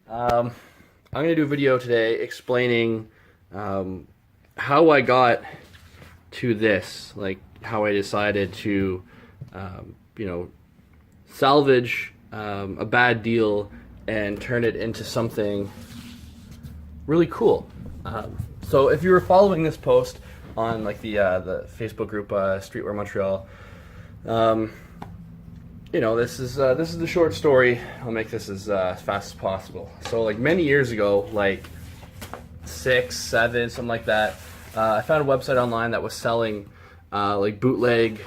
I'm going to do a video today explaining how I got to this, like how I decided to, you know, salvage a bad deal and turn it into something really cool. So if you were following this post on like the Facebook group Streetwear Montreal, you know, this is the short story. I'll make this as fast as possible. So like many years ago, like 6, 7, something like that, I found a website online that was selling like bootleg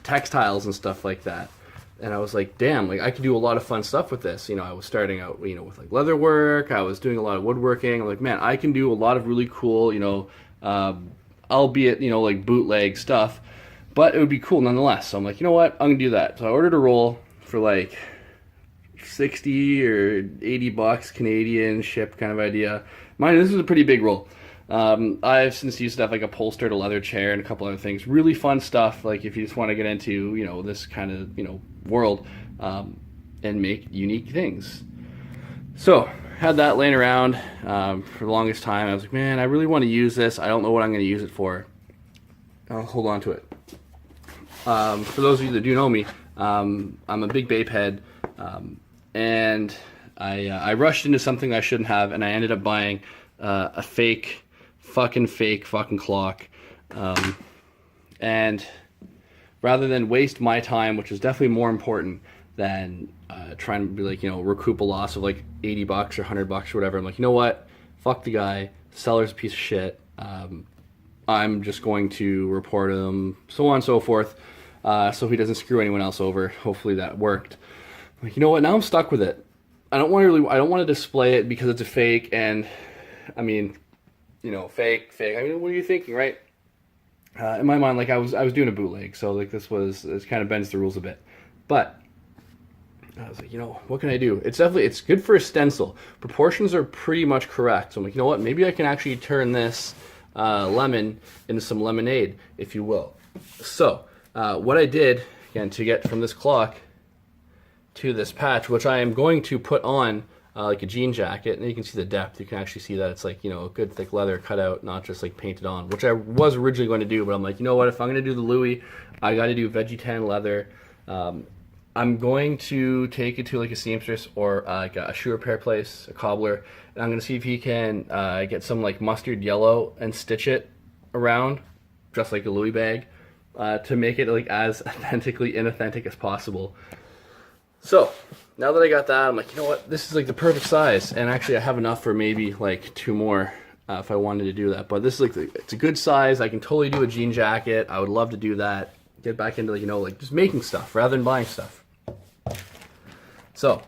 textiles and stuff like that. And I was like, damn, like I could do a lot of fun stuff with this. You know, I was starting out, you know, with like leather work. I was doing a lot of woodworking. I'm like, man, I can do a lot of really cool, you know, albeit, you know, like bootleg stuff, but it would be cool nonetheless. So I'm like, you know what, I'm gonna do that. So I ordered a roll for like 60 or 80 bucks Canadian, shipped kind of idea. Mind, this is a pretty big roll. I've since used to have like a upholstered leather chair and a couple other things. Really fun stuff. Like if you just want to get into, you know, this kind of, you know, world and make unique things. So had that laying around for the longest time. I was like, man, I really want to use this. I don't know what I'm going to use it for. I'll hold on to it. For those of you that do know me, I'm a big Bape head, and I rushed into something I shouldn't have, and I ended up buying a fake fucking clock. And rather than waste my time, which is definitely more important than trying to be like, you know, recoup a loss of like 80 bucks or 100 bucks or whatever, I'm like, you know what? Fuck the guy. Seller's a piece of shit. I'm just going to report him, so on and so forth, so he doesn't screw anyone else over. Hopefully that worked. I'm like, you know what? Now I'm stuck with it. I don't want to display it because it's a fake, and I mean, you know, fake. I mean, what are you thinking, right? In my mind, like I was doing a bootleg, so like this kind of bends the rules a bit. But I was like, you know, what can I do? It's good for a stencil. Proportions are pretty much correct. So I'm like, you know what? Maybe I can actually turn this lemon into some lemonade, if you will. So what I did, again, to get from this clock to this patch, which I am going to put on like a jean jacket, and you can see the depth. You can actually see that it's like, you know, a good thick leather cut out, not just like painted on, which I was originally going to do, but I'm like, you know what, if I'm going to do the Louis, I got to do veggie tan leather. I'm going to take it to like a seamstress or like a shoe repair place, a cobbler, and I'm going to see if he can get some like mustard yellow and stitch it around, just like a Louis bag, to make it like as authentically inauthentic as possible. So now that I got that, I'm like, you know what, this is like the perfect size, and actually I have enough for maybe like 2 more if I wanted to do that. But this is like it's a good size. I can totally do a jean jacket. I would love to do that. Get back into, like, you know, like just making stuff rather than buying stuff. So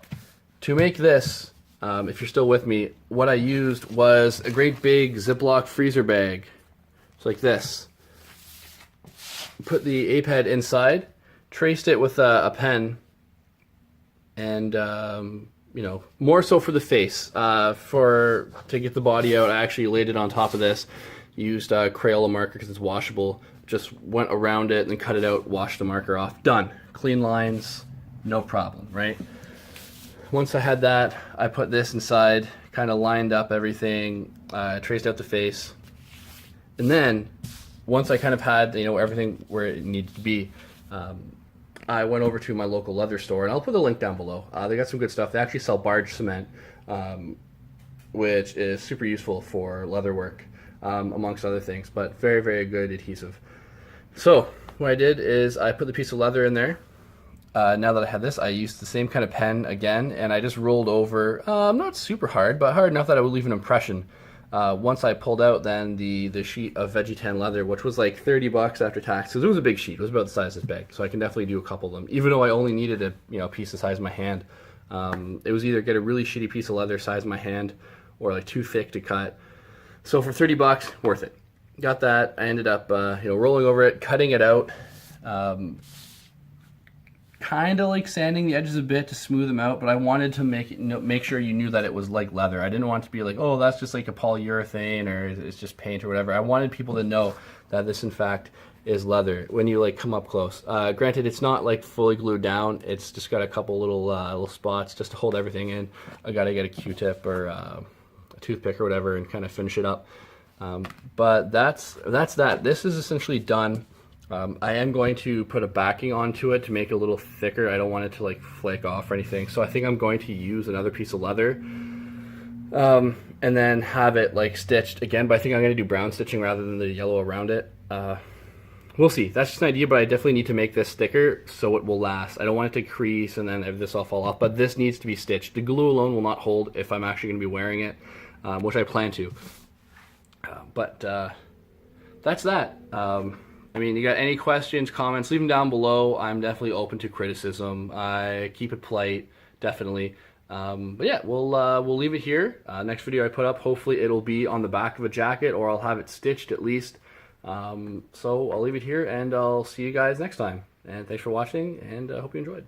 to make this, if you're still with me, what I used was a great big Ziploc freezer bag. It's like this. Put the ape head inside, traced it with a pen, and you know, more so for the face. To get the body out, I actually laid it on top of this. Used Crayola marker because it's washable. Just went around it and cut it out, washed the marker off. Done. Clean lines, no problem, right? Once I had that, I put this inside, kind of lined up everything, traced out the face. And then, once I kind of had, you know, everything where it needed to be, I went over to my local leather store, and I'll put the link down below. They got some good stuff. They actually sell barge cement, which is super useful for leather work, amongst other things, but very, very good adhesive. So what I did is I put the piece of leather in there. Now that I had this, I used the same kind of pen again, and I just rolled over, not super hard, but hard enough that I would leave an impression. Once I pulled out then the sheet of veggie tan leather, which was like 30 bucks after tax, because it was a big sheet. It was about the size of this bag, so I can definitely do a couple of them, even though I only needed a, you know, piece the size of my hand. It was either get a really shitty piece of leather size of my hand or like too thick to cut. So for 30 bucks, worth it. Got that. I ended up you know, rolling over it, cutting it out, kind of like sanding the edges a bit to smooth them out, but I wanted to make it, you know, make sure you knew that it was like leather. I didn't want it to be like, oh, that's just like a polyurethane or it's just paint or whatever. I wanted people to know that this in fact is leather when you like come up close. Granted, it's not like fully glued down. It's just got a couple little spots just to hold everything in. I gotta get a Q-tip or a toothpick or whatever and kind of finish it up. But that's that. This is essentially done. I am going to put a backing onto it to make it a little thicker. I don't want it to like flake off or anything. So I think I'm going to use another piece of leather and then have it like stitched again. But I think I'm going to do brown stitching rather than the yellow around it. We'll see. That's just an idea, but I definitely need to make this thicker so it will last. I don't want it to crease and then this all fall off, but this needs to be stitched. The glue alone will not hold if I'm actually going to be wearing it, which I plan to. But that's that. I mean, you got any questions, comments, leave them down below. I'm definitely open to criticism. I keep it polite, definitely. But yeah, we'll leave it here. Next video I put up, hopefully it'll be on the back of a jacket, or I'll have it stitched at least. So I'll leave it here, and I'll see you guys next time. And thanks for watching, and I hope you enjoyed.